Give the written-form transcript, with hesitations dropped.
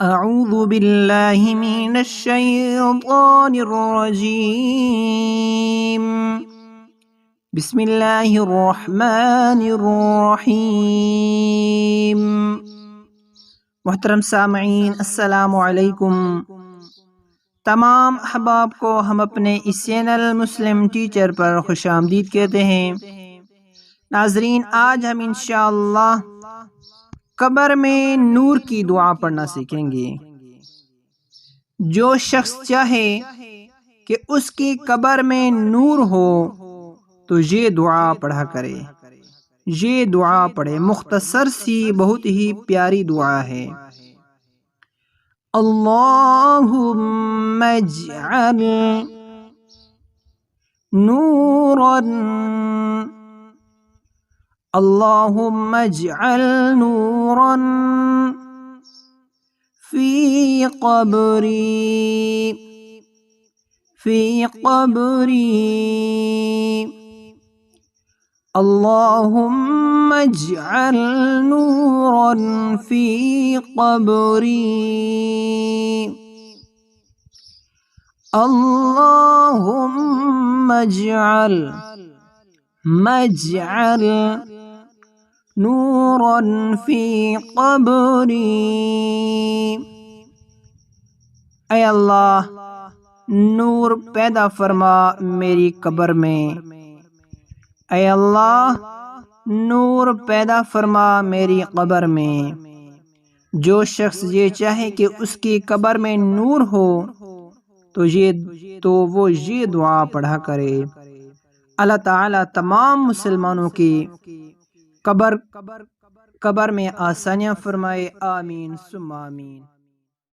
اعوذ باللہ من الشیطان الرجیم بسم اللہ الرحمن الرحیم۔ محترم سامعین، السلام علیکم۔ تمام احباب کو ہم اپنے اس چینل مسلم ٹیچر پر خوش آمدید کہتے ہیں۔ ناظرین، آج ہم انشاءاللہ قبر میں نور کی دعا پڑھنا سیکھیں گے۔ جو شخص چاہے کہ اس کی قبر میں نور ہو تو یہ دعا پڑھا کرے، یہ دعا پڑھے۔ مختصر سی بہت ہی پیاری دعا ہے۔ اللہم اجعل نورا، اللہم اجعل نورا فی قبری، فی قبری، اللہم اجعل نورا فی قبری، اللہم اجعل نورا فی قبری۔ اے اللہ، نور پیدا فرما میری قبر میں۔ اے اللہ، نور پیدا فرما میری قبر میں۔ جو شخص یہ چاہے کہ اس کی قبر میں نور ہو تو وہ یہ دعا پڑھا کرے۔ اللہ تعالیٰ تمام مسلمانوں کی قبر میں آسانیاں فرمائے۔ آمین ثم آمین۔